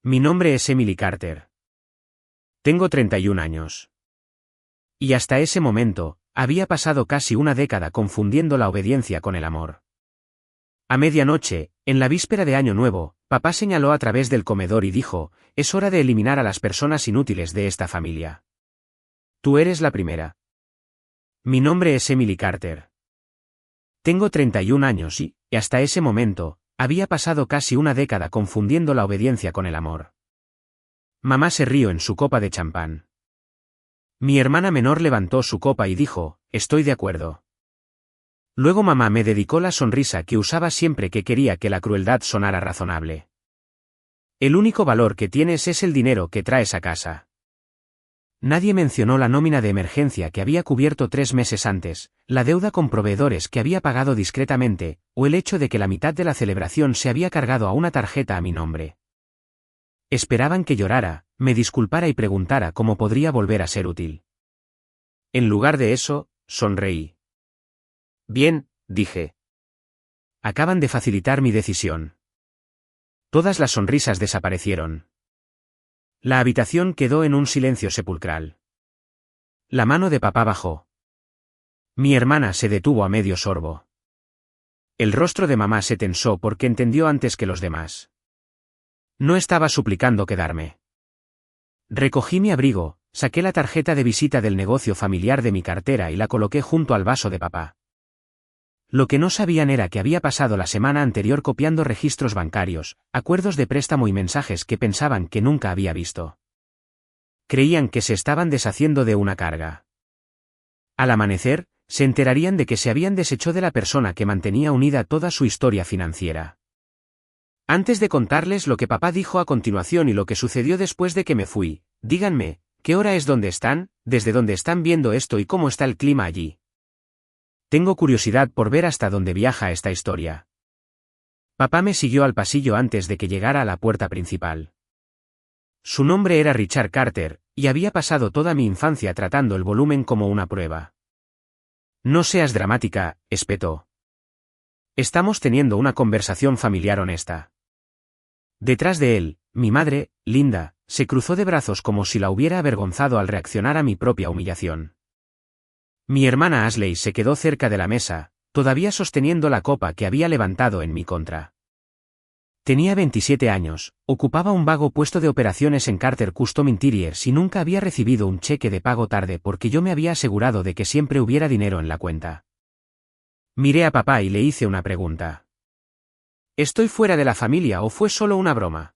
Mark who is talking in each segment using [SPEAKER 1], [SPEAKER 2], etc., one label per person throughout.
[SPEAKER 1] Mi nombre es Emily Carter. Tengo 31 años. Y hasta ese momento, había pasado casi una década confundiendo la obediencia con el amor. A medianoche, en la víspera de Año Nuevo, papá señaló a través del comedor y dijo, es hora de eliminar a las personas inútiles de esta familia. Tú eres la primera. Mi nombre es Emily Carter. Tengo 31 años y, hasta ese momento, había pasado casi una década confundiendo la obediencia con el amor. Mamá se rió en su copa de champán. Mi hermana menor levantó su copa y dijo, estoy de acuerdo. Luego mamá me dedicó la sonrisa que usaba siempre que quería que la crueldad sonara razonable. El único valor que tienes es el dinero que traes a casa. Nadie mencionó la nómina de emergencia que había cubierto 3 meses antes, la deuda con proveedores que había pagado discretamente, o el hecho de que la mitad de la celebración se había cargado a una tarjeta a mi nombre. Esperaban que llorara, me disculpara y preguntara cómo podría volver a ser útil. En lugar de eso, sonreí. Bien, dije. Acaban de facilitar mi decisión. Todas las sonrisas desaparecieron. La habitación quedó en un silencio sepulcral. La mano de papá bajó. Mi hermana se detuvo a medio sorbo. El rostro de mamá se tensó porque entendió antes que los demás. No estaba suplicando quedarme. Recogí mi abrigo, saqué la tarjeta de visita del negocio familiar de mi cartera y la coloqué junto al vaso de papá. Lo que no sabían era que había pasado la semana anterior copiando registros bancarios, acuerdos de préstamo y mensajes que pensaban que nunca había visto. Creían que se estaban deshaciendo de una carga. Al amanecer, se enterarían de que se habían deshecho de la persona que mantenía unida toda su historia financiera. Antes de contarles lo que papá dijo a continuación y lo que sucedió después de que me fui, díganme, ¿qué hora es donde están, desde dónde están viendo esto y cómo está el clima allí? Tengo curiosidad por ver hasta dónde viaja esta historia. Papá me siguió al pasillo antes de que llegara a la puerta principal. Su nombre era Richard Carter, y había pasado toda mi infancia tratando el volumen como una prueba. No seas dramática, espetó. Estamos teniendo una conversación familiar honesta. Detrás de él, mi madre, Linda, se cruzó de brazos como si la hubiera avergonzado al reaccionar a mi propia humillación. Mi hermana Ashley se quedó cerca de la mesa, todavía sosteniendo la copa que había levantado en mi contra. Tenía 27 años, ocupaba un vago puesto de operaciones en Carter Custom Interiors y nunca había recibido un cheque de pago tarde porque yo me había asegurado de que siempre hubiera dinero en la cuenta. Miré a papá y le hice una pregunta. ¿Estoy fuera de la familia o fue solo una broma?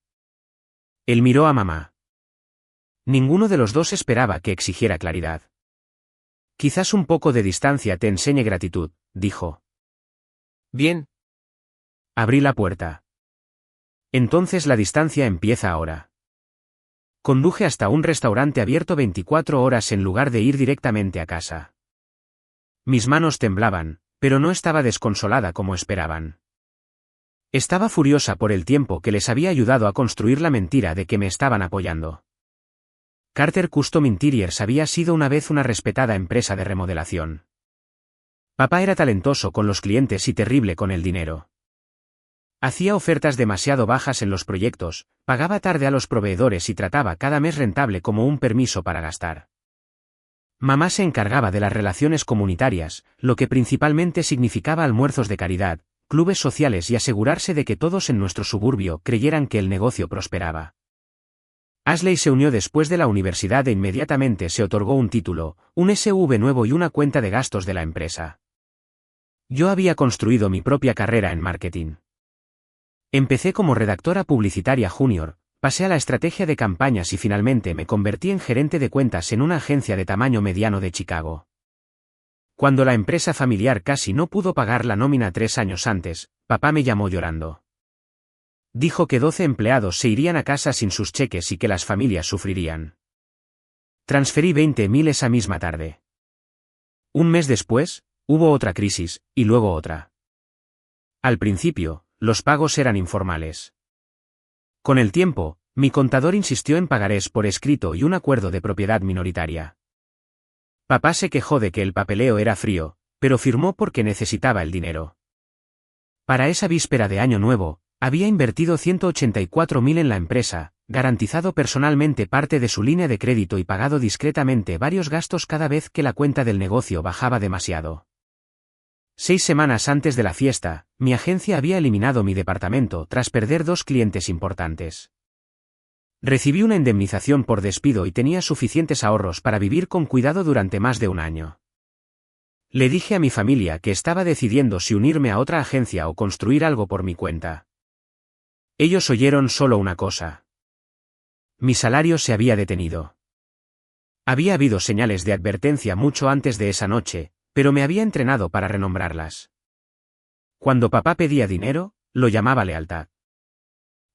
[SPEAKER 1] Él miró a mamá. Ninguno de los dos esperaba que exigiera claridad. Quizás un poco de distancia te enseñe gratitud, dijo. Bien. Abrí la puerta. Entonces la distancia empieza ahora. Conduje hasta un restaurante abierto 24 horas en lugar de ir directamente a casa. Mis manos temblaban, pero no estaba desconsolada como esperaban. Estaba furiosa por el tiempo que les había ayudado a construir la mentira de que me estaban apoyando. Carter Custom Interiors había sido una vez una respetada empresa de remodelación. Papá era talentoso con los clientes y terrible con el dinero. Hacía ofertas demasiado bajas en los proyectos, pagaba tarde a los proveedores y trataba cada mes rentable como un permiso para gastar. Mamá se encargaba de las relaciones comunitarias, lo que principalmente significaba almuerzos de caridad, clubes sociales y asegurarse de que todos en nuestro suburbio creyeran que el negocio prosperaba. Ashley se unió después de la universidad e inmediatamente se otorgó un título, un SV nuevo y una cuenta de gastos de la empresa. Yo había construido mi propia carrera en marketing. Empecé como redactora publicitaria junior, pasé a la estrategia de campañas y finalmente me convertí en gerente de cuentas en una agencia de tamaño mediano de Chicago. Cuando la empresa familiar casi no pudo pagar la nómina 3 años antes, papá me llamó llorando. Dijo que 12 empleados se irían a casa sin sus cheques y que las familias sufrirían. Transferí 20.000 esa misma tarde. Un mes después, hubo otra crisis, y luego otra. Al principio, los pagos eran informales. Con el tiempo, mi contador insistió en pagarés por escrito y un acuerdo de propiedad minoritaria. Papá se quejó de que el papeleo era frío, pero firmó porque necesitaba el dinero. Para esa víspera de Año Nuevo, había invertido 184.000 en la empresa, garantizado personalmente parte de su línea de crédito y pagado discretamente varios gastos cada vez que la cuenta del negocio bajaba demasiado. 6 semanas antes de la fiesta, mi agencia había eliminado mi departamento tras perder 2 clientes importantes. Recibí una indemnización por despido y tenía suficientes ahorros para vivir con cuidado durante más de un año. Le dije a mi familia que estaba decidiendo si unirme a otra agencia o construir algo por mi cuenta. Ellos oyeron solo una cosa. Mi salario se había detenido. Había habido señales de advertencia mucho antes de esa noche, pero me había entrenado para renombrarlas. Cuando papá pedía dinero, lo llamaba lealtad.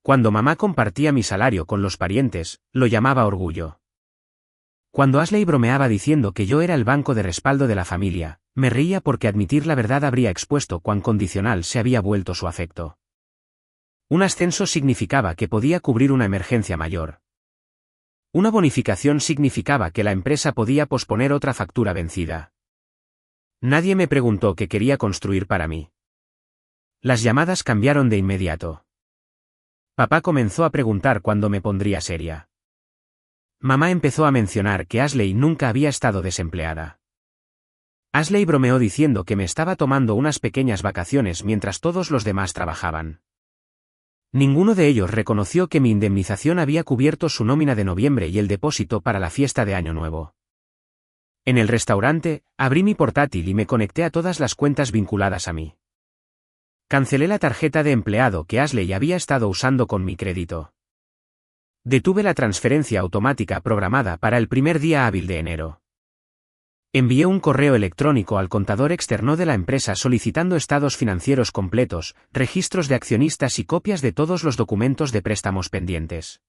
[SPEAKER 1] Cuando mamá compartía mi salario con los parientes, lo llamaba orgullo. Cuando Ashley bromeaba diciendo que yo era el banco de respaldo de la familia, me reía porque admitir la verdad habría expuesto cuán condicional se había vuelto su afecto. Un ascenso significaba que podía cubrir una emergencia mayor. Una bonificación significaba que la empresa podía posponer otra factura vencida. Nadie me preguntó qué quería construir para mí. Las llamadas cambiaron de inmediato. Papá comenzó a preguntar cuándo me pondría seria. Mamá empezó a mencionar que Ashley nunca había estado desempleada. Ashley bromeó diciendo que me estaba tomando unas pequeñas vacaciones mientras todos los demás trabajaban. Ninguno de ellos reconoció que mi indemnización había cubierto su nómina de noviembre y el depósito para la fiesta de Año Nuevo. En el restaurante, abrí mi portátil y me conecté a todas las cuentas vinculadas a mí. Cancelé la tarjeta de empleado que Ashley había estado usando con mi crédito. Detuve la transferencia automática programada para el primer día hábil de enero. Envié un correo electrónico al contador externo de la empresa solicitando estados financieros completos, registros de accionistas y copias de todos los documentos de préstamos pendientes.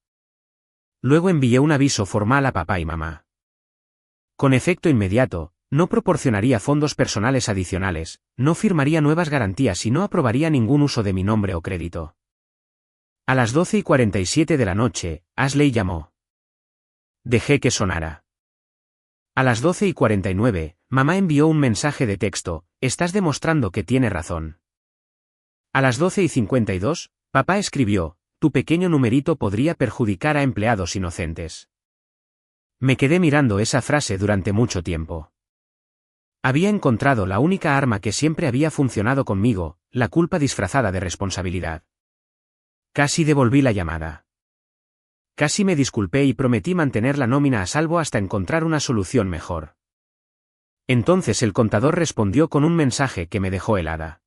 [SPEAKER 1] Luego envié un aviso formal a papá y mamá. Con efecto inmediato, no proporcionaría fondos personales adicionales, no firmaría nuevas garantías y no aprobaría ningún uso de mi nombre o crédito. A las 12:47 de la noche, Ashley llamó. Dejé que sonara. A las 12:49, mamá envió un mensaje de texto: estás demostrando que tiene razón. A las 12:52, papá escribió: tu pequeño numerito podría perjudicar a empleados inocentes. Me quedé mirando esa frase durante mucho tiempo. Había encontrado la única arma que siempre había funcionado conmigo, la culpa disfrazada de responsabilidad. Casi devolví la llamada. Casi me disculpé y prometí mantener la nómina a salvo hasta encontrar una solución mejor. Entonces el contador respondió con un mensaje que me dejó helada.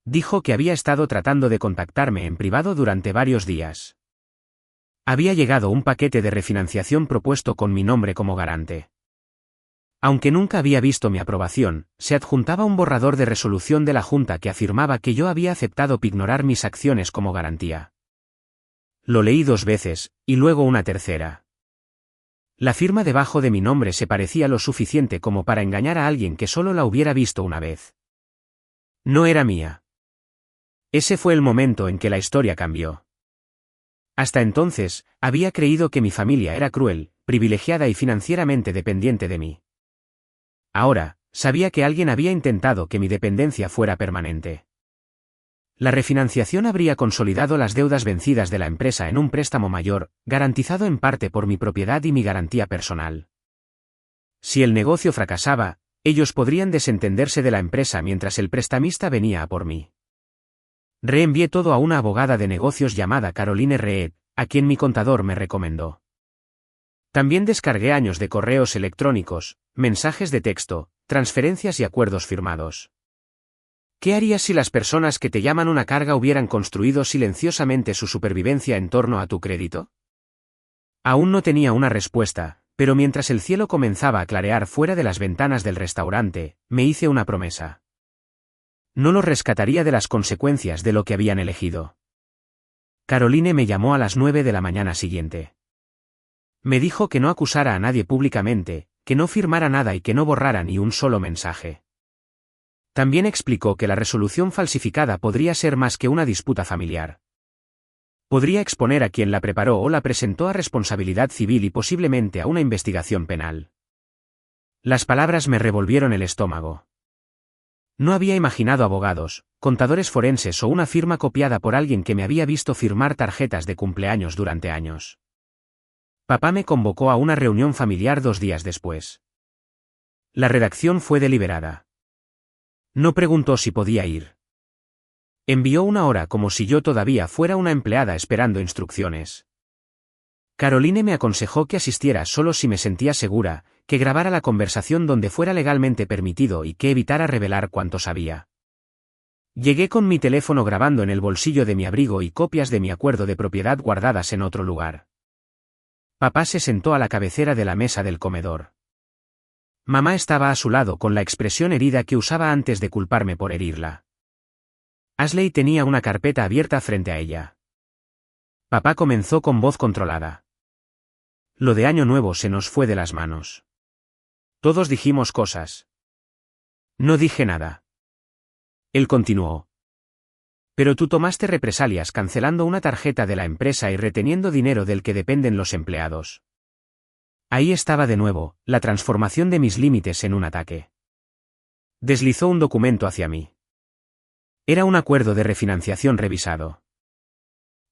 [SPEAKER 1] Dijo que había estado tratando de contactarme en privado durante varios días. Había llegado un paquete de refinanciación propuesto con mi nombre como garante. Aunque nunca había visto mi aprobación, se adjuntaba un borrador de resolución de la Junta que afirmaba que yo había aceptado ignorar mis acciones como garantía. Lo leí 2 veces, y luego una tercera. La firma debajo de mi nombre se parecía lo suficiente como para engañar a alguien que solo la hubiera visto una vez. No era mía. Ese fue el momento en que la historia cambió. Hasta entonces, había creído que mi familia era cruel, privilegiada y financieramente dependiente de mí. Ahora, sabía que alguien había intentado que mi dependencia fuera permanente. La refinanciación habría consolidado las deudas vencidas de la empresa en un préstamo mayor, garantizado en parte por mi propiedad y mi garantía personal. Si el negocio fracasaba, ellos podrían desentenderse de la empresa mientras el prestamista venía a por mí. Reenvié todo a una abogada de negocios llamada Caroline Reed, a quien mi contador me recomendó. También descargué años de correos electrónicos, mensajes de texto, transferencias y acuerdos firmados. ¿Qué harías si las personas que te llaman una carga hubieran construido silenciosamente su supervivencia en torno a tu crédito? Aún no tenía una respuesta, pero mientras el cielo comenzaba a clarear fuera de las ventanas del restaurante, me hice una promesa. No los rescataría de las consecuencias de lo que habían elegido. Caroline me llamó a las 9 de la mañana siguiente. Me dijo que no acusara a nadie públicamente, que no firmara nada y que no borrara ni un solo mensaje. También explicó que la resolución falsificada podría ser más que una disputa familiar. Podría exponer a quien la preparó o la presentó a responsabilidad civil y posiblemente a una investigación penal. Las palabras me revolvieron el estómago. No había imaginado abogados, contadores forenses o una firma copiada por alguien que me había visto firmar tarjetas de cumpleaños durante años. Papá me convocó a una reunión familiar 2 días después. La redacción fue deliberada. No preguntó si podía ir. Envió una hora como si yo todavía fuera una empleada esperando instrucciones. Caroline me aconsejó que asistiera solo si me sentía segura, que grabara la conversación donde fuera legalmente permitido y que evitara revelar cuánto sabía. Llegué con mi teléfono grabando en el bolsillo de mi abrigo y copias de mi acuerdo de propiedad guardadas en otro lugar. Papá se sentó a la cabecera de la mesa del comedor. Mamá estaba a su lado con la expresión herida que usaba antes de culparme por herirla. Ashley tenía una carpeta abierta frente a ella. Papá comenzó con voz controlada. Lo de Año Nuevo se nos fue de las manos. Todos dijimos cosas. No dije nada. Él continuó. Pero tú tomaste represalias cancelando una tarjeta de la empresa y reteniendo dinero del que dependen los empleados. Ahí estaba de nuevo, la transformación de mis límites en un ataque. Deslizó un documento hacia mí. Era un acuerdo de refinanciación revisado.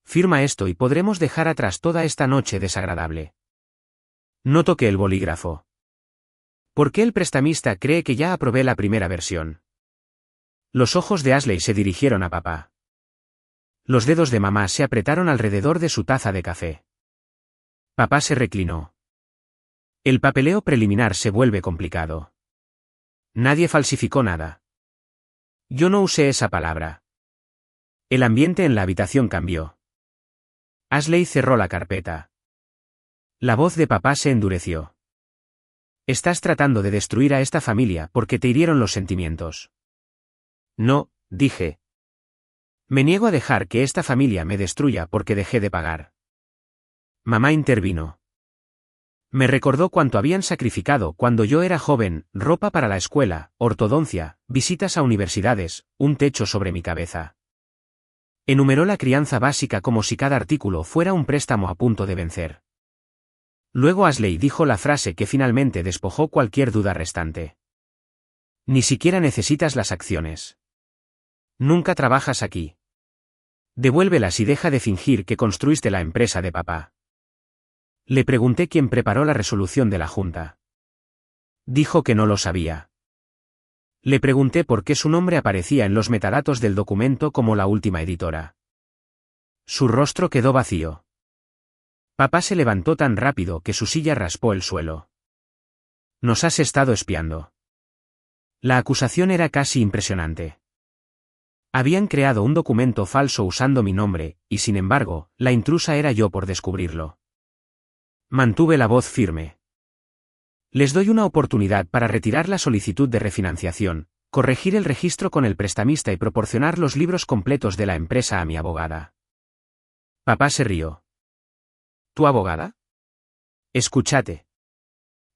[SPEAKER 1] Firma esto y podremos dejar atrás toda esta noche desagradable. No toqué el bolígrafo. ¿Por qué el prestamista cree que ya aprobé la primera versión? Los ojos de Ashley se dirigieron a papá. Los dedos de mamá se apretaron alrededor de su taza de café. Papá se reclinó. El papeleo preliminar se vuelve complicado. Nadie falsificó nada. Yo no usé esa palabra. El ambiente en la habitación cambió. Ashley cerró la carpeta. La voz de papá se endureció. Estás tratando de destruir a esta familia porque te hirieron los sentimientos. No, dije. Me niego a dejar que esta familia me destruya porque dejé de pagar. Mamá intervino. Me recordó cuánto habían sacrificado cuando yo era joven, ropa para la escuela, ortodoncia, visitas a universidades, un techo sobre mi cabeza. Enumeró la crianza básica como si cada artículo fuera un préstamo a punto de vencer. Luego Ashley dijo la frase que finalmente despojó cualquier duda restante. Ni siquiera necesitas las acciones. Nunca trabajas aquí. Devuélvelas y deja de fingir que construiste la empresa de papá. Le pregunté quién preparó la resolución de la Junta. Dijo que no lo sabía. Le pregunté por qué su nombre aparecía en los metadatos del documento como la última editora. Su rostro quedó vacío. Papá se levantó tan rápido que su silla raspó el suelo. Nos has estado espiando. La acusación era casi impresionante. Habían creado un documento falso usando mi nombre, y sin embargo, la intrusa era yo por descubrirlo. Mantuve la voz firme. Les doy una oportunidad para retirar la solicitud de refinanciación, corregir el registro con el prestamista y proporcionar los libros completos de la empresa a mi abogada. Papá se rió. ¿Tu abogada? Escúchate.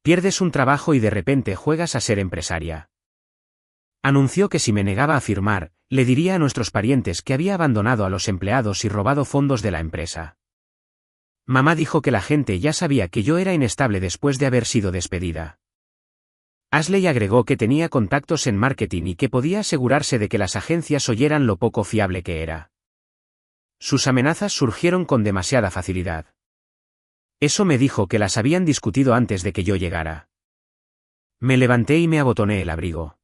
[SPEAKER 1] Pierdes un trabajo y de repente juegas a ser empresaria. Anunció que si me negaba a firmar, le diría a nuestros parientes que había abandonado a los empleados y robado fondos de la empresa. Mamá dijo que la gente ya sabía que yo era inestable después de haber sido despedida. Ashley agregó que tenía contactos en marketing y que podía asegurarse de que las agencias oyeran lo poco fiable que era. Sus amenazas surgieron con demasiada facilidad. Eso me dijo que las habían discutido antes de que yo llegara. Me levanté y me abotoné el abrigo.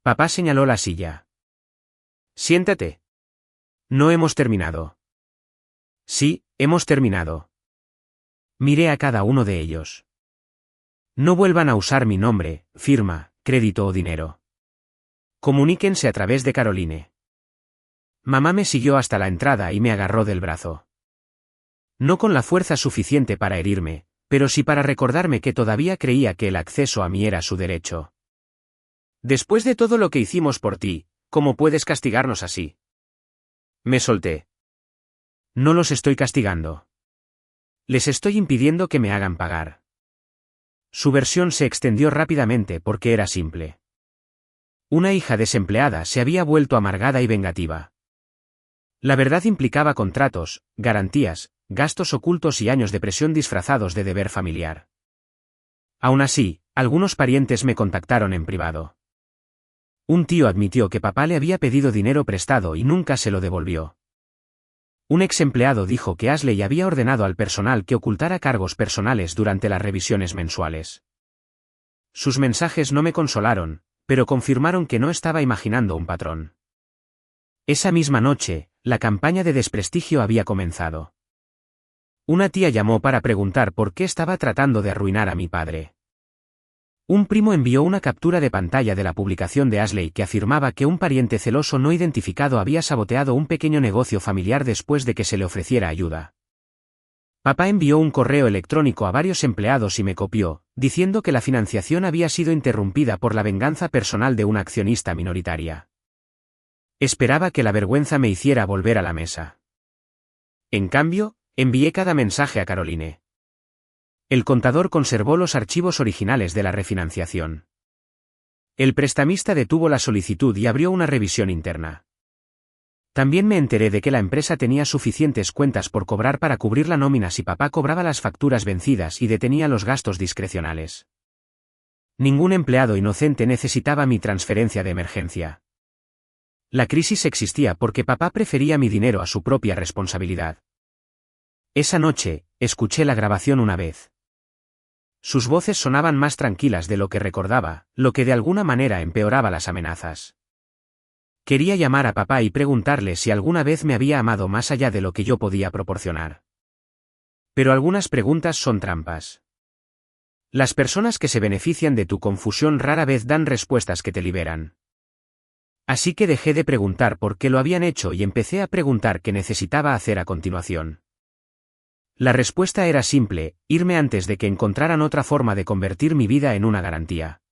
[SPEAKER 1] Papá señaló la silla. Siéntate. No hemos terminado. Sí, hemos terminado. Miré a cada uno de ellos. No vuelvan a usar mi nombre, firma, crédito o dinero. Comuníquense a través de Caroline. Mamá me siguió hasta la entrada y me agarró del brazo. No con la fuerza suficiente para herirme, pero sí para recordarme que todavía creía que el acceso a mí era su derecho. Después de todo lo que hicimos por ti, ¿cómo puedes castigarnos así? Me solté. No los estoy castigando. Les estoy impidiendo que me hagan pagar. Su versión se extendió rápidamente porque era simple. Una hija desempleada se había vuelto amargada y vengativa. La verdad implicaba contratos, garantías, gastos ocultos y años de presión disfrazados de deber familiar. Aún así, algunos parientes me contactaron en privado. Un tío admitió que papá le había pedido dinero prestado y nunca se lo devolvió. Un ex empleado dijo que Ashley había ordenado al personal que ocultara cargos personales durante las revisiones mensuales. Sus mensajes no me consolaron, pero confirmaron que no estaba imaginando un patrón. Esa misma noche, la campaña de desprestigio había comenzado. Una tía llamó para preguntar por qué estaba tratando de arruinar a mi padre. Un primo envió una captura de pantalla de la publicación de Ashley que afirmaba que un pariente celoso no identificado había saboteado un pequeño negocio familiar después de que se le ofreciera ayuda. Papá envió un correo electrónico a varios empleados y me copió, diciendo que la financiación había sido interrumpida por la venganza personal de una accionista minoritaria. Esperaba que la vergüenza me hiciera volver a la mesa. En cambio, envié cada mensaje a Caroline. El contador conservó los archivos originales de la refinanciación. El prestamista detuvo la solicitud y abrió una revisión interna. También me enteré de que la empresa tenía suficientes cuentas por cobrar para cubrir la nómina si papá cobraba las facturas vencidas y detenía los gastos discrecionales. Ningún empleado inocente necesitaba mi transferencia de emergencia. La crisis existía porque papá prefería mi dinero a su propia responsabilidad. Esa noche, escuché la grabación una vez. Sus voces sonaban más tranquilas de lo que recordaba, lo que de alguna manera empeoraba las amenazas. Quería llamar a papá y preguntarle si alguna vez me había amado más allá de lo que yo podía proporcionar. Pero algunas preguntas son trampas. Las personas que se benefician de tu confusión rara vez dan respuestas que te liberan. Así que dejé de preguntar por qué lo habían hecho y empecé a preguntar qué necesitaba hacer a continuación. La respuesta era simple: irme antes de que encontraran otra forma de convertir mi vida en una garantía.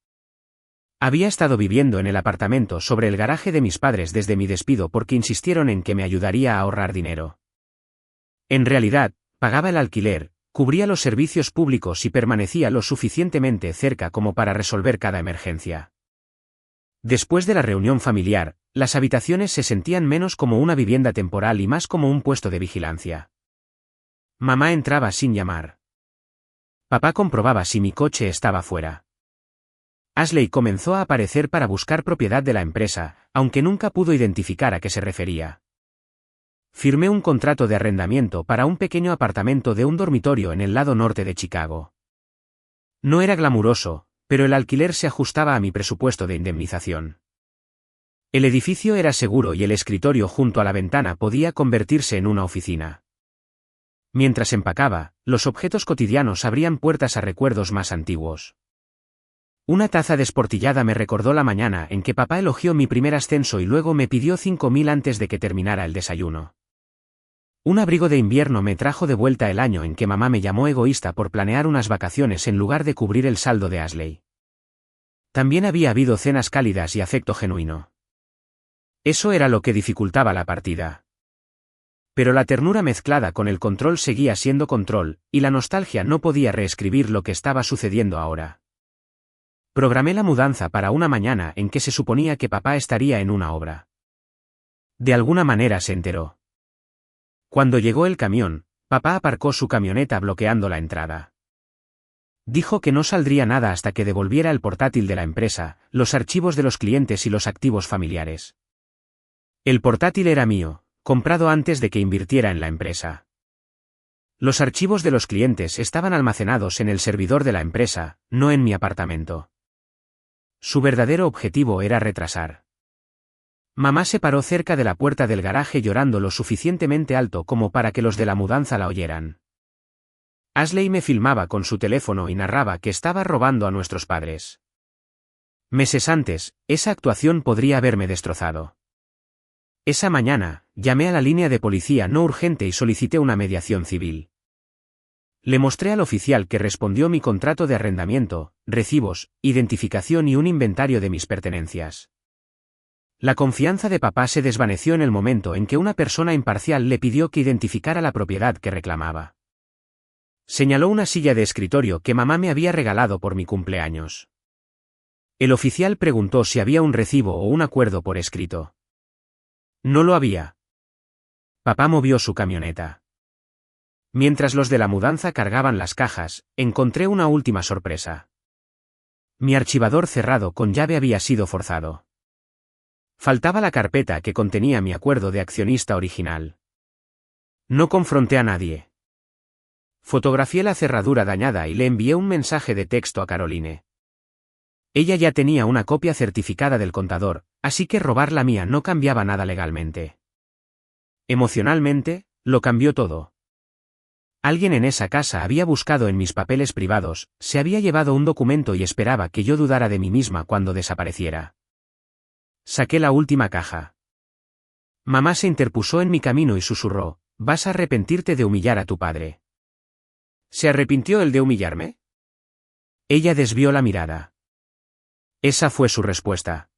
[SPEAKER 1] Había estado viviendo en el apartamento sobre el garaje de mis padres desde mi despido porque insistieron en que me ayudaría a ahorrar dinero. En realidad, pagaba el alquiler, cubría los servicios públicos y permanecía lo suficientemente cerca como para resolver cada emergencia. Después de la reunión familiar, las habitaciones se sentían menos como una vivienda temporal y más como un puesto de vigilancia. Mamá entraba sin llamar. Papá comprobaba si mi coche estaba fuera. Ashley comenzó a aparecer para buscar propiedad de la empresa, aunque nunca pudo identificar a qué se refería. Firmé un contrato de arrendamiento para un pequeño apartamento de un dormitorio en el lado norte de Chicago. No era glamuroso, pero el alquiler se ajustaba a mi presupuesto de indemnización. El edificio era seguro y el escritorio junto a la ventana podía convertirse en una oficina. Mientras empacaba, los objetos cotidianos abrían puertas a recuerdos más antiguos. Una taza desportillada me recordó la mañana en que papá elogió mi primer ascenso y luego me pidió 5.000 antes de que terminara el desayuno. Un abrigo de invierno me trajo de vuelta el año en que mamá me llamó egoísta por planear unas vacaciones en lugar de cubrir el saldo de Ashley. También había habido cenas cálidas y afecto genuino. Eso era lo que dificultaba la partida. Pero la ternura mezclada con el control seguía siendo control, y la nostalgia no podía reescribir lo que estaba sucediendo ahora. Programé la mudanza para una mañana en que se suponía que papá estaría en una obra. De alguna manera se enteró. Cuando llegó el camión, papá aparcó su camioneta bloqueando la entrada. Dijo que no saldría nada hasta que devolviera el portátil de la empresa, los archivos de los clientes y los activos familiares. El portátil era mío, comprado antes de que invirtiera en la empresa. Los archivos de los clientes estaban almacenados en el servidor de la empresa, no en mi apartamento. Su verdadero objetivo era retrasar. Mamá se paró cerca de la puerta del garaje llorando lo suficientemente alto como para que los de la mudanza la oyeran. Ashley me filmaba con su teléfono y narraba que estaba robando a nuestros padres. Meses antes, esa actuación podría haberme destrozado. Esa mañana, llamé a la línea de policía no urgente y solicité una mediación civil. Le mostré al oficial que respondió mi contrato de arrendamiento, recibos, identificación y un inventario de mis pertenencias. La confianza de papá se desvaneció en el momento en que una persona imparcial le pidió que identificara la propiedad que reclamaba. Señaló una silla de escritorio que mamá me había regalado por mi cumpleaños. El oficial preguntó si había un recibo o un acuerdo por escrito. No lo había. Papá movió su camioneta. Mientras los de la mudanza cargaban las cajas, encontré una última sorpresa. Mi archivador cerrado con llave había sido forzado. Faltaba la carpeta que contenía mi acuerdo de accionista original. No confronté a nadie. Fotografié la cerradura dañada y le envié un mensaje de texto a Caroline. Ella ya tenía una copia certificada del contador, así que robar la mía no cambiaba nada legalmente. Emocionalmente, lo cambió todo. Alguien en esa casa había buscado en mis papeles privados, se había llevado un documento y esperaba que yo dudara de mí misma cuando desapareciera. Saqué la última caja. Mamá se interpuso en mi camino y susurró: «Vas a arrepentirte de humillar a tu padre». ¿Se arrepintió él de humillarme? Ella desvió la mirada. Esa fue su respuesta.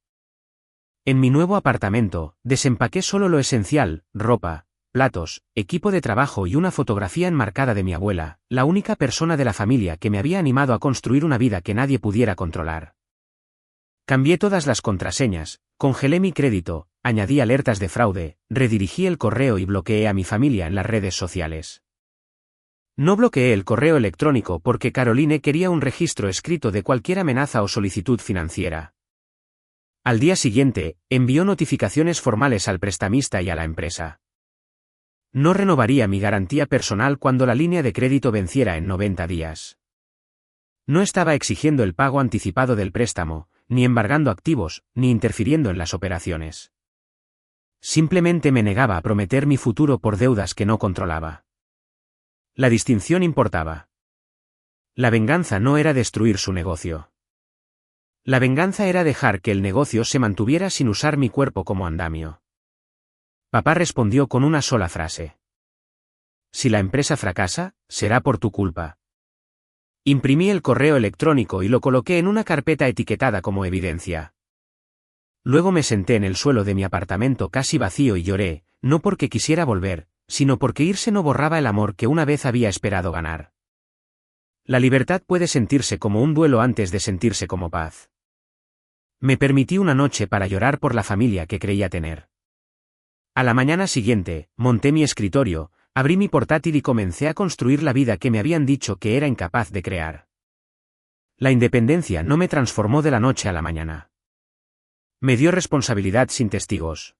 [SPEAKER 1] En mi nuevo apartamento, desempaqué solo lo esencial: ropa, platos, equipo de trabajo y una fotografía enmarcada de mi abuela, la única persona de la familia que me había animado a construir una vida que nadie pudiera controlar. Cambié todas las contraseñas, congelé mi crédito, añadí alertas de fraude, redirigí el correo y bloqueé a mi familia en las redes sociales. No bloqueé el correo electrónico porque Caroline quería un registro escrito de cualquier amenaza o solicitud financiera. Al día siguiente, envió notificaciones formales al prestamista y a la empresa. No renovaría mi garantía personal cuando la línea de crédito venciera en 90 días. No estaba exigiendo el pago anticipado del préstamo, ni embargando activos, ni interfiriendo en las operaciones. Simplemente me negaba a prometer mi futuro por deudas que no controlaba. La distinción importaba. La venganza no era destruir su negocio. La venganza era dejar que el negocio se mantuviera sin usar mi cuerpo como andamio. Papá respondió con una sola frase: «Si la empresa fracasa, será por tu culpa». Imprimí el correo electrónico y lo coloqué en una carpeta etiquetada como evidencia. Luego me senté en el suelo de mi apartamento casi vacío y lloré, no porque quisiera volver, sino porque irse no borraba el amor que una vez había esperado ganar. La libertad puede sentirse como un duelo antes de sentirse como paz. Me permití una noche para llorar por la familia que creía tener. A la mañana siguiente, monté mi escritorio, abrí mi portátil y comencé a construir la vida que me habían dicho que era incapaz de crear. La independencia no me transformó de la noche a la mañana. Me dio responsabilidad sin testigos.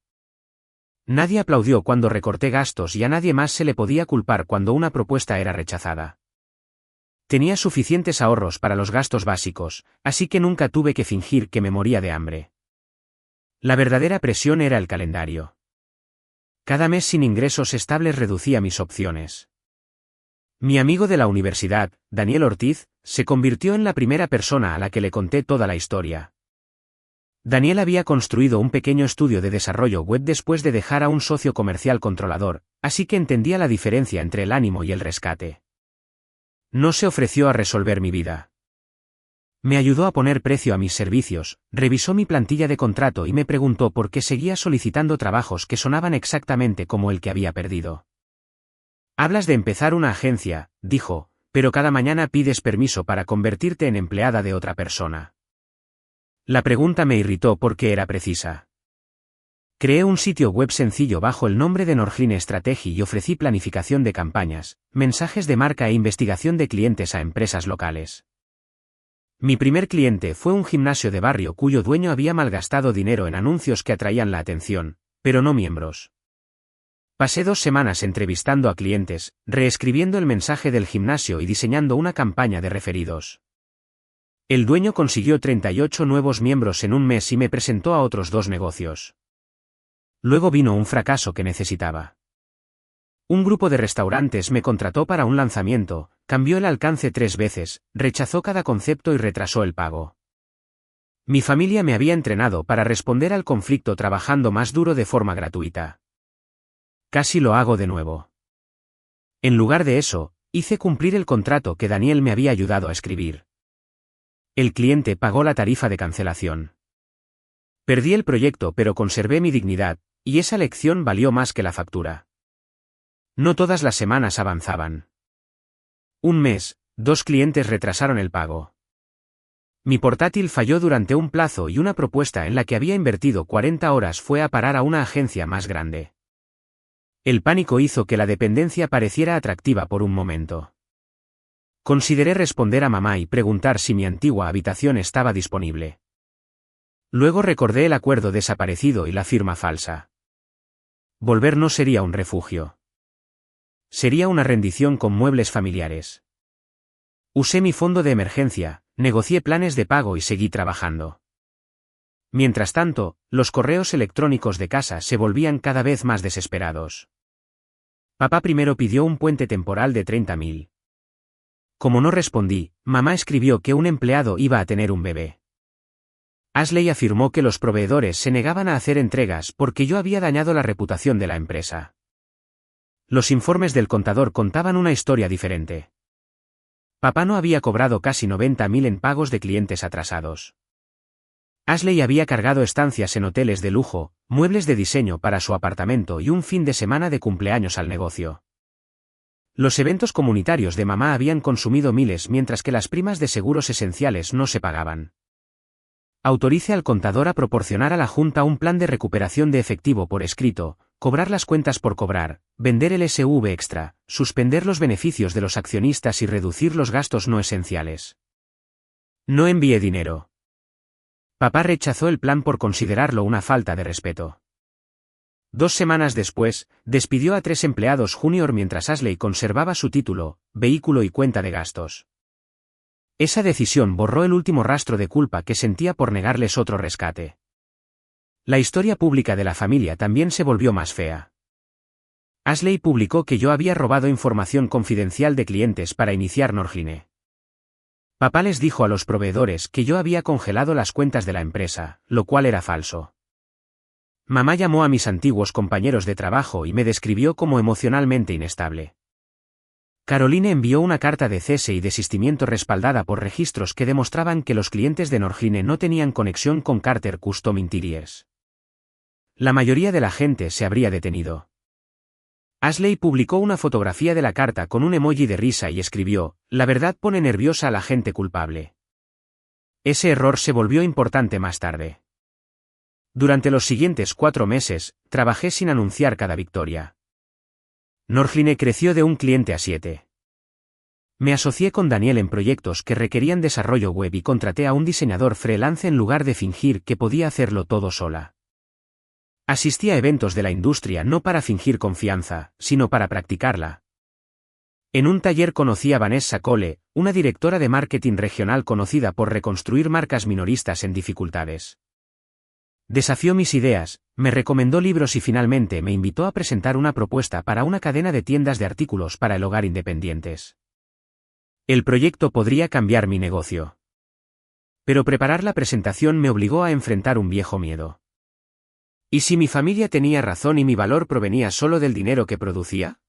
[SPEAKER 1] Nadie aplaudió cuando recorté gastos y a nadie más se le podía culpar cuando una propuesta era rechazada. Tenía suficientes ahorros para los gastos básicos, así que nunca tuve que fingir que me moría de hambre. La verdadera presión era el calendario. Cada mes sin ingresos estables reducía mis opciones. Mi amigo de la universidad, Daniel Ortiz, se convirtió en la primera persona a la que le conté toda la historia. Daniel había construido un pequeño estudio de desarrollo web después de dejar a un socio comercial controlador, así que entendía la diferencia entre el ánimo y el rescate. No se ofreció a resolver mi vida. Me ayudó a poner precio a mis servicios, revisó mi plantilla de contrato y me preguntó por qué seguía solicitando trabajos que sonaban exactamente como el que había perdido. «Hablas de empezar una agencia», dijo, «pero cada mañana pides permiso para convertirte en empleada de otra persona». La pregunta me irritó porque era precisa. Creé un sitio web sencillo bajo el nombre de Norgline Strategy y ofrecí planificación de campañas, mensajes de marca e investigación de clientes a empresas locales. Mi primer cliente fue un gimnasio de barrio cuyo dueño había malgastado dinero en anuncios que atraían la atención, pero no miembros. Pasé 2 semanas entrevistando a clientes, reescribiendo el mensaje del gimnasio y diseñando una campaña de referidos. El dueño consiguió 38 nuevos miembros en un mes y me presentó a otros 2 negocios. Luego vino un fracaso que necesitaba. Un grupo de restaurantes me contrató para un lanzamiento, cambió el alcance 3 veces, rechazó cada concepto y retrasó el pago. Mi familia me había entrenado para responder al conflicto trabajando más duro de forma gratuita. Casi lo hago de nuevo. En lugar de eso, hice cumplir el contrato que Daniel me había ayudado a escribir. El cliente pagó la tarifa de cancelación. Perdí el proyecto pero conservé mi dignidad, y esa lección valió más que la factura. No todas las semanas avanzaban. Un mes, 2 clientes retrasaron el pago. Mi portátil falló durante un plazo y una propuesta en la que había invertido 40 horas fue a parar a una agencia más grande. El pánico hizo que la dependencia pareciera atractiva por un momento. Consideré responder a mamá y preguntar si mi antigua habitación estaba disponible. Luego recordé el acuerdo desaparecido y la firma falsa. Volver no sería un refugio. Sería una rendición con muebles familiares. Usé mi fondo de emergencia, negocié planes de pago y seguí trabajando. Mientras tanto, los correos electrónicos de casa se volvían cada vez más desesperados. Papá primero pidió un puente temporal de 30.000. Como no respondí, mamá escribió que un empleado iba a tener un bebé. Ashley afirmó que los proveedores se negaban a hacer entregas porque yo había dañado la reputación de la empresa. Los informes del contador contaban una historia diferente. Papá no había cobrado casi 90.000 en pagos de clientes atrasados. Ashley había cargado estancias en hoteles de lujo, muebles de diseño para su apartamento y un fin de semana de cumpleaños al negocio. Los eventos comunitarios de mamá habían consumido miles mientras que las primas de seguros esenciales no se pagaban. Autorice al contador a proporcionar a la Junta un plan de recuperación de efectivo por escrito, cobrar las cuentas por cobrar, vender el SV extra, suspender los beneficios de los accionistas y reducir los gastos no esenciales. No envié dinero. Papá rechazó el plan por considerarlo una falta de respeto. 2 semanas después, despidió a 3 empleados junior mientras Ashley conservaba su título, vehículo y cuenta de gastos. Esa decisión borró el último rastro de culpa que sentía por negarles otro rescate. La historia pública de la familia también se volvió más fea. Ashley publicó que yo había robado información confidencial de clientes para iniciar Norgine. Papá les dijo a los proveedores que yo había congelado las cuentas de la empresa, lo cual era falso. Mamá llamó a mis antiguos compañeros de trabajo y me describió como emocionalmente inestable. Caroline envió una carta de cese y desistimiento respaldada por registros que demostraban que los clientes de Norgine no tenían conexión con Carter Custom Interiors. La mayoría de la gente se habría detenido. Ashley publicó una fotografía de la carta con un emoji de risa y escribió: "La verdad pone nerviosa a la gente culpable". Ese error se volvió importante más tarde. Durante los siguientes 4 meses, trabajé sin anunciar cada victoria. Norgine creció de un cliente a 7. Me asocié con Daniel en proyectos que requerían desarrollo web y contraté a un diseñador freelance en lugar de fingir que podía hacerlo todo sola. Asistí a eventos de la industria no para fingir confianza, sino para practicarla. En un taller conocí a Vanessa Cole, una directora de marketing regional conocida por reconstruir marcas minoristas en dificultades. Desafió mis ideas, me recomendó libros y finalmente me invitó a presentar una propuesta para una cadena de tiendas de artículos para el hogar independientes. El proyecto podría cambiar mi negocio. Pero preparar la presentación me obligó a enfrentar un viejo miedo. ¿Y si mi familia tenía razón y mi valor provenía solo del dinero que producía?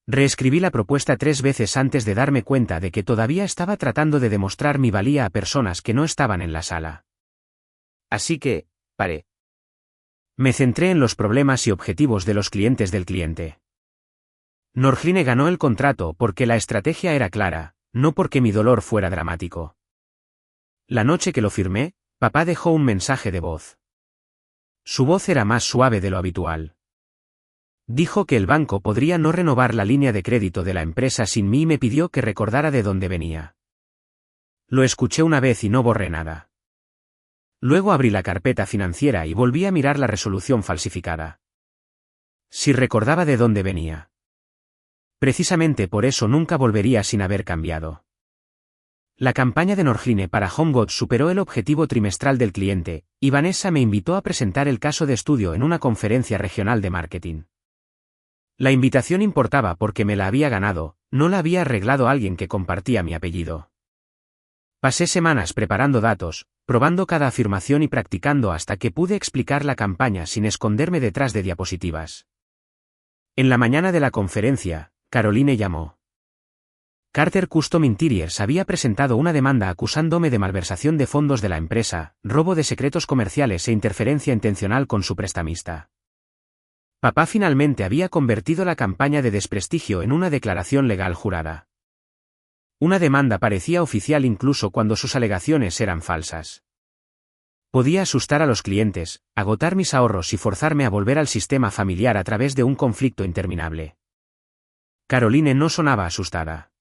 [SPEAKER 1] Reescribí la propuesta 3 veces antes de darme cuenta de que todavía estaba tratando de demostrar mi valía a personas que no estaban en la sala. Así que, paré. Me centré en los problemas y objetivos de los clientes del cliente. Norgine ganó el contrato porque la estrategia era clara, no porque mi dolor fuera dramático. La noche que lo firmé, papá dejó un mensaje de voz. Su voz era más suave de lo habitual. Dijo que el banco podría no renovar la línea de crédito de la empresa sin mí y me pidió que recordara de dónde venía. Lo escuché una vez y no borré nada. Luego abrí la carpeta financiera y volví a mirar la resolución falsificada. Si recordaba de dónde venía. Precisamente por eso nunca volvería sin haber cambiado. La campaña de Norgine para HomeGoods superó el objetivo trimestral del cliente, y Vanessa me invitó a presentar el caso de estudio en una conferencia regional de marketing. La invitación importaba porque me la había ganado, no la había arreglado alguien que compartía mi apellido. Pasé semanas preparando datos, probando cada afirmación y practicando hasta que pude explicar la campaña sin esconderme detrás de diapositivas. En la mañana de la conferencia, Caroline llamó. Carter Custom Interiors había presentado una demanda acusándome de malversación de fondos de la empresa, robo de secretos comerciales e interferencia intencional con su prestamista. Papá finalmente había convertido la campaña de desprestigio en una declaración legal jurada. Una demanda parecía oficial incluso cuando sus alegaciones eran falsas. Podía asustar a los clientes, agotar mis ahorros y forzarme a volver al sistema familiar a través de un conflicto interminable. Caroline no sonaba asustada.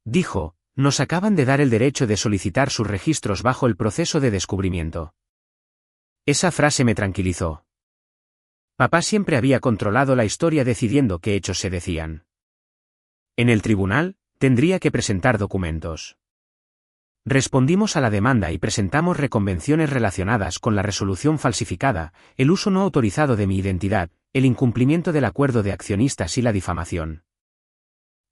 [SPEAKER 1] Dijo: Nos acaban de dar el derecho de solicitar sus registros bajo el proceso de descubrimiento. Esa frase me tranquilizó. Papá siempre había controlado la historia decidiendo qué hechos se decían. En el tribunal, tendría que presentar documentos. Respondimos a la demanda y presentamos reconvenciones relacionadas con la resolución falsificada, el uso no autorizado de mi identidad, el incumplimiento del acuerdo de accionistas y la difamación.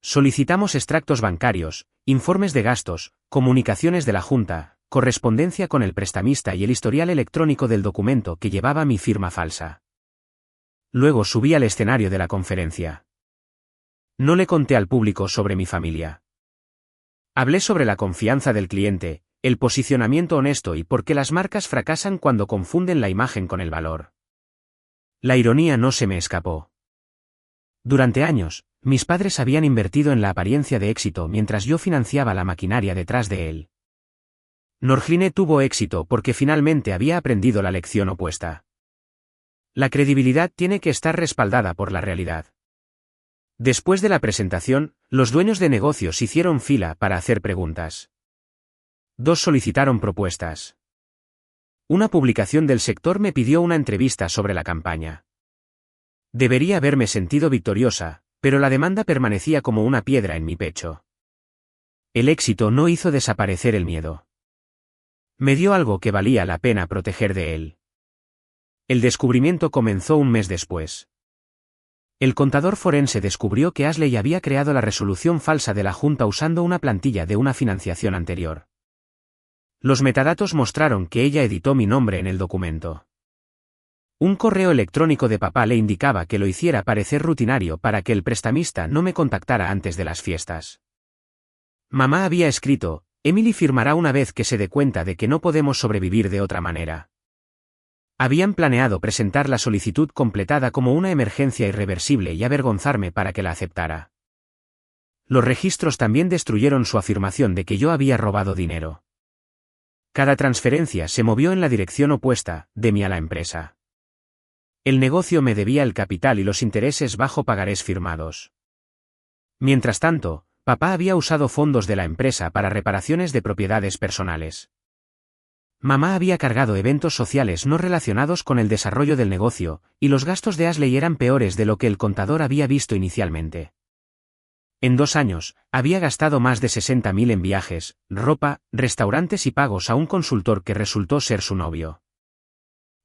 [SPEAKER 1] Solicitamos extractos bancarios, informes de gastos, comunicaciones de la Junta, correspondencia con el prestamista y el historial electrónico del documento que llevaba mi firma falsa. Luego subí al escenario de la conferencia. No le conté al público sobre mi familia. Hablé sobre la confianza del cliente, el posicionamiento honesto y por qué las marcas fracasan cuando confunden la imagen con el valor. La ironía no se me escapó. Durante años, mis padres habían invertido en la apariencia de éxito mientras yo financiaba la maquinaria detrás de él. Norgline tuvo éxito porque finalmente había aprendido la lección opuesta. La credibilidad tiene que estar respaldada por la realidad. Después de la presentación, los dueños de negocios hicieron fila para hacer preguntas. 2 solicitaron propuestas. Una publicación del sector me pidió una entrevista sobre la campaña. Debería haberme sentido victoriosa, pero la demanda permanecía como una piedra en mi pecho. El éxito no hizo desaparecer el miedo. Me dio algo que valía la pena proteger de él. El descubrimiento comenzó un mes después. El contador forense descubrió que Ashley había creado la resolución falsa de la Junta usando una plantilla de una financiación anterior. Los metadatos mostraron que ella editó mi nombre en el documento. Un correo electrónico de papá le indicaba que lo hiciera parecer rutinario para que el prestamista no me contactara antes de las fiestas. Mamá había escrito: Emily firmará una vez que se dé cuenta de que no podemos sobrevivir de otra manera. Habían planeado presentar la solicitud completada como una emergencia irreversible y avergonzarme para que la aceptara. Los registros también destruyeron su afirmación de que yo había robado dinero. Cada transferencia se movió en la dirección opuesta, de mí a la empresa. El negocio me debía el capital y los intereses bajo pagarés firmados. Mientras tanto, papá había usado fondos de la empresa para reparaciones de propiedades personales. Mamá había cargado eventos sociales no relacionados con el desarrollo del negocio, y los gastos de Ashley eran peores de lo que el contador había visto inicialmente. En 2 años, había gastado más de 60.000 en viajes, ropa, restaurantes y pagos a un consultor que resultó ser su novio.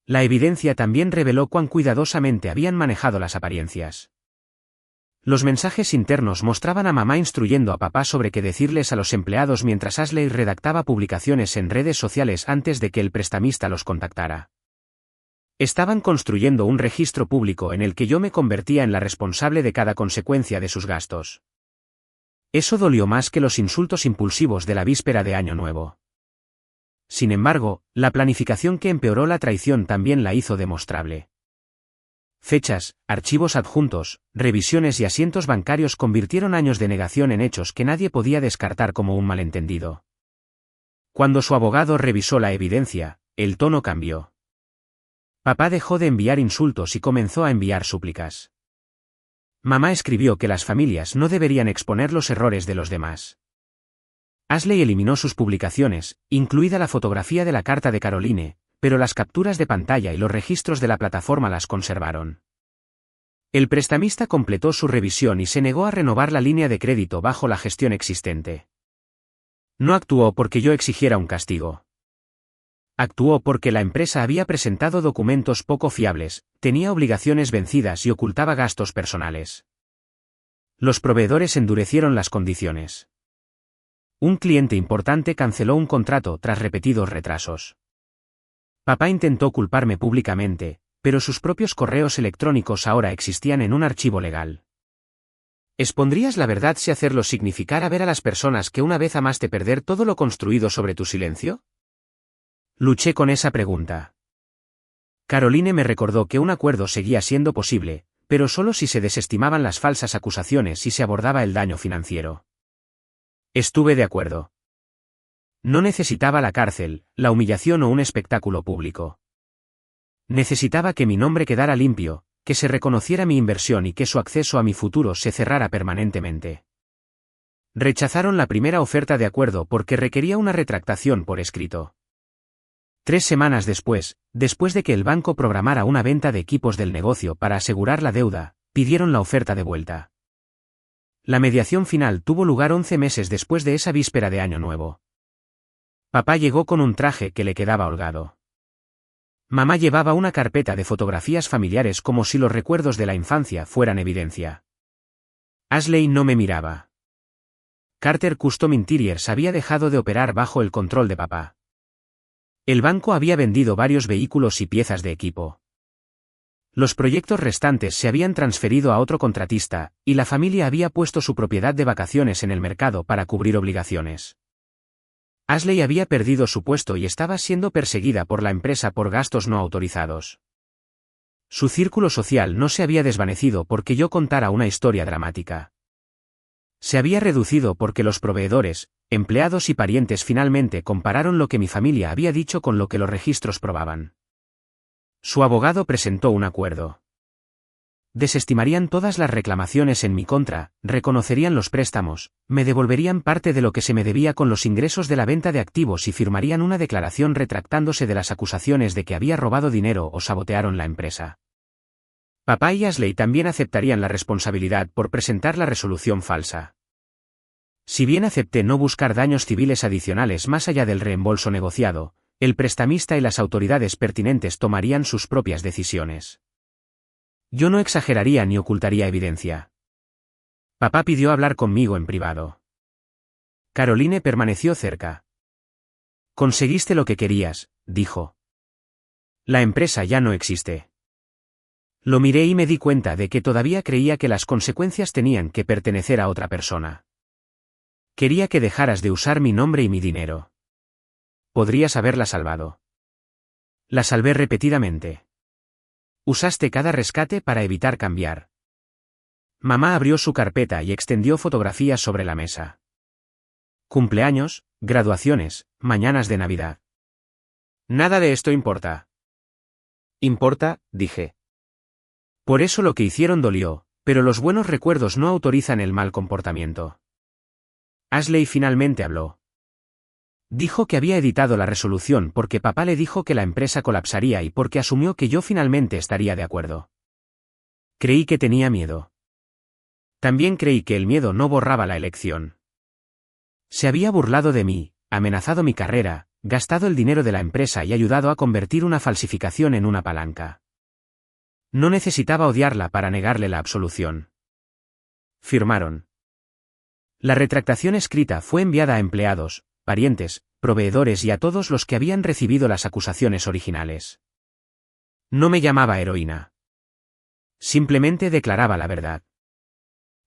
[SPEAKER 1] La evidencia también reveló cuán cuidadosamente habían manejado las apariencias. Los mensajes internos mostraban a mamá instruyendo a papá sobre qué decirles a los empleados mientras Ashley redactaba publicaciones en redes sociales antes de que el prestamista los contactara. Estaban construyendo un registro público en el que yo me convertía en la responsable de cada consecuencia de sus gastos. Eso dolió más que los insultos impulsivos de la víspera de Año Nuevo. Sin embargo, la planificación que empeoró la traición también la hizo demostrable. Fechas, archivos adjuntos, revisiones y asientos bancarios convirtieron años de negación en hechos que nadie podía descartar como un malentendido. Cuando su abogado revisó la evidencia, el tono cambió. Papá dejó de enviar insultos y comenzó a enviar súplicas. Mamá escribió que las familias no deberían exponer los errores de los demás. Ashley eliminó sus publicaciones, incluida la fotografía de la carta de Caroline, pero las capturas de pantalla y los registros de la plataforma las conservaron. El prestamista completó su revisión y se negó a renovar la línea de crédito bajo la gestión existente. No actuó porque yo exigiera un castigo. Actuó porque la empresa había presentado documentos poco fiables, tenía obligaciones vencidas y ocultaba gastos personales. Los proveedores endurecieron las condiciones. Un cliente importante canceló un contrato tras repetidos retrasos. Papá intentó culparme públicamente, pero sus propios correos electrónicos ahora existían en un archivo legal. ¿Expondrías la verdad si hacerlo significara ver a las personas que una vez amaste perder todo lo construido sobre tu silencio? Luché con esa pregunta. Caroline me recordó que un acuerdo seguía siendo posible, pero solo si se desestimaban las falsas acusaciones y se abordaba el daño financiero. Estuve de acuerdo. No necesitaba la cárcel, la humillación o un espectáculo público. Necesitaba que mi nombre quedara limpio, que se reconociera mi inversión y que su acceso a mi futuro se cerrara permanentemente. Rechazaron la primera oferta de acuerdo porque requería una retractación por escrito. 3 semanas después de que el banco programara una venta de equipos del negocio para asegurar la deuda, pidieron la oferta de vuelta. La mediación final tuvo lugar 11 meses después de esa víspera de Año Nuevo. Papá llegó con un traje que le quedaba holgado. Mamá llevaba una carpeta de fotografías familiares como si los recuerdos de la infancia fueran evidencia. Ashley no me miraba. Carter Custom Interiors había dejado de operar bajo el control de papá. El banco había vendido varios vehículos y piezas de equipo. Los proyectos restantes se habían transferido a otro contratista, y la familia había puesto su propiedad de vacaciones en el mercado para cubrir obligaciones. Ashley había perdido su puesto y estaba siendo perseguida por la empresa por gastos no autorizados. Su círculo social no se había desvanecido porque yo contara una historia dramática. Se había reducido porque los proveedores, empleados y parientes finalmente compararon lo que mi familia había dicho con lo que los registros probaban. Su abogado presentó un acuerdo. Desestimarían todas las reclamaciones en mi contra, reconocerían los préstamos, me devolverían parte de lo que se me debía con los ingresos de la venta de activos y firmarían una declaración retractándose de las acusaciones de que había robado dinero o sabotearon la empresa. Papá y Ashley también aceptarían la responsabilidad por presentar la resolución falsa. Si bien acepté no buscar daños civiles adicionales más allá del reembolso negociado, el prestamista y las autoridades pertinentes tomarían sus propias decisiones. Yo no exageraría ni ocultaría evidencia. Papá pidió hablar conmigo en privado. Caroline permaneció cerca. Conseguiste lo que querías, dijo. La empresa ya no existe. Lo miré y me di cuenta de que todavía creía que las consecuencias tenían que pertenecer a otra persona. Quería que dejaras de usar mi nombre y mi dinero. Podrías haberla salvado. La salvé repetidamente. Usaste cada rescate para evitar cambiar. Mamá abrió su carpeta y extendió fotografías sobre la mesa. Cumpleaños, graduaciones, mañanas de Navidad. Nada de esto importa. Importa, dije. Por eso lo que hicieron dolió, pero los buenos recuerdos no autorizan el mal comportamiento. Ashley finalmente habló. Dijo que había editado la resolución porque papá le dijo que la empresa colapsaría y porque asumió que yo finalmente estaría de acuerdo. Creí que tenía miedo. También creí que el miedo no borraba la elección. Se había burlado de mí, amenazado mi carrera, gastado el dinero de la empresa y ayudado a convertir una falsificación en una palanca. No necesitaba odiarla para negarle la absolución. Firmaron. La retractación escrita fue enviada a empleados, parientes, proveedores y a todos los que habían recibido las acusaciones originales. No me llamaba heroína. Simplemente declaraba la verdad.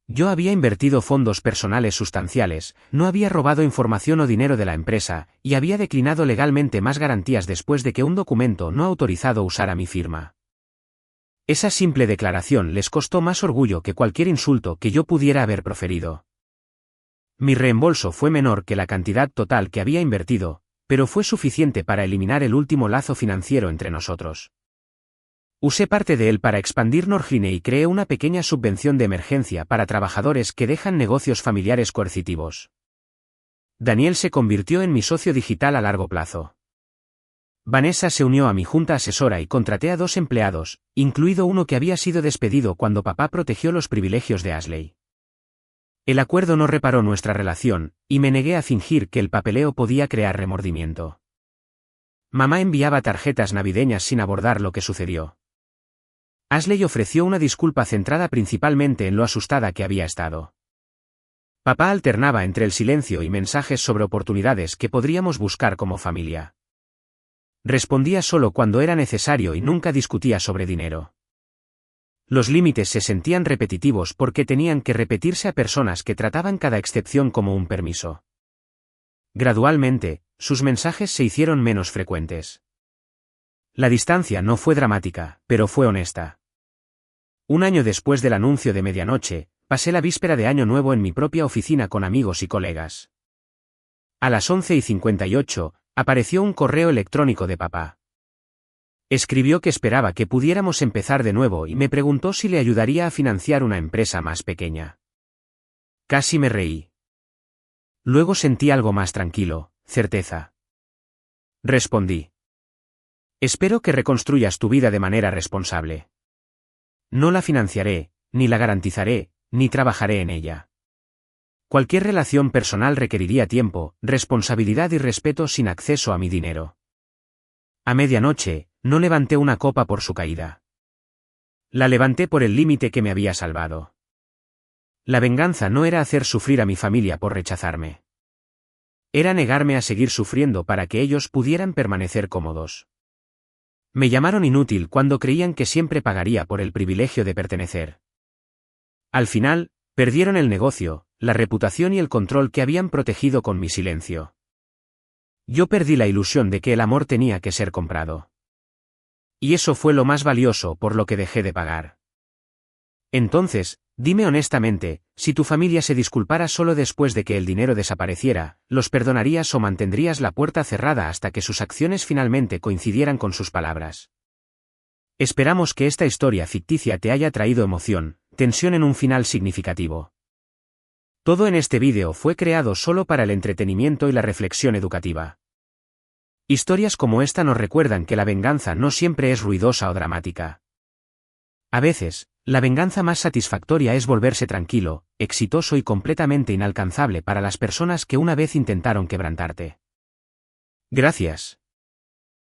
[SPEAKER 1] Yo había invertido fondos personales sustanciales, no había robado información o dinero de la empresa, y había declinado legalmente más garantías después de que un documento no autorizado usara mi firma. Esa simple declaración les costó más orgullo que cualquier insulto que yo pudiera haber proferido. Mi reembolso fue menor que la cantidad total que había invertido, pero fue suficiente para eliminar el último lazo financiero entre nosotros. Usé parte de él para expandir Norgine y creé una pequeña subvención de emergencia para trabajadores que dejan negocios familiares coercitivos. Daniel se convirtió en mi socio digital a largo plazo. Vanessa se unió a mi junta asesora y contraté a 2 empleados, incluido uno que había sido despedido cuando papá protegió los privilegios de Ashley. El acuerdo no reparó nuestra relación, y me negué a fingir que el papeleo podía crear remordimiento. Mamá enviaba tarjetas navideñas sin abordar lo que sucedió. Ashley ofreció una disculpa centrada principalmente en lo asustada que había estado. Papá alternaba entre el silencio y mensajes sobre oportunidades que podríamos buscar como familia. Respondía solo cuando era necesario y nunca discutía sobre dinero. Los límites se sentían repetitivos porque tenían que repetirse a personas que trataban cada excepción como un permiso. Gradualmente, sus mensajes se hicieron menos frecuentes. La distancia no fue dramática, pero fue honesta. Un año después del anuncio de medianoche, pasé la víspera de Año Nuevo en mi propia oficina con amigos y colegas. A las 11:58, apareció un correo electrónico de papá. Escribió que esperaba que pudiéramos empezar de nuevo y me preguntó si le ayudaría a financiar una empresa más pequeña. Casi me reí. Luego sentí algo más tranquilo, certeza. Respondí. Espero que reconstruyas tu vida de manera responsable. No la financiaré, ni la garantizaré, ni trabajaré en ella. Cualquier relación personal requeriría tiempo, responsabilidad y respeto sin acceso a mi dinero. A medianoche, no levanté una copa por su caída. La levanté por el límite que me había salvado. La venganza no era hacer sufrir a mi familia por rechazarme. Era negarme a seguir sufriendo para que ellos pudieran permanecer cómodos. Me llamaron inútil cuando creían que siempre pagaría por el privilegio de pertenecer. Al final, perdieron el negocio, la reputación y el control que habían protegido con mi silencio. Yo perdí la ilusión de que el amor tenía que ser comprado. Y eso fue lo más valioso por lo que dejé de pagar. Entonces, dime honestamente, si tu familia se disculpara solo después de que el dinero desapareciera, ¿los perdonarías o mantendrías la puerta cerrada hasta que sus acciones finalmente coincidieran con sus palabras? Esperamos que esta historia ficticia te haya traído emoción, tensión en un final significativo. Todo en este vídeo fue creado solo para el entretenimiento y la reflexión educativa. Historias como esta nos recuerdan que la venganza no siempre es ruidosa o dramática. A veces, la venganza más satisfactoria es volverse tranquilo, exitoso y completamente inalcanzable para las personas que una vez intentaron quebrantarte. Gracias.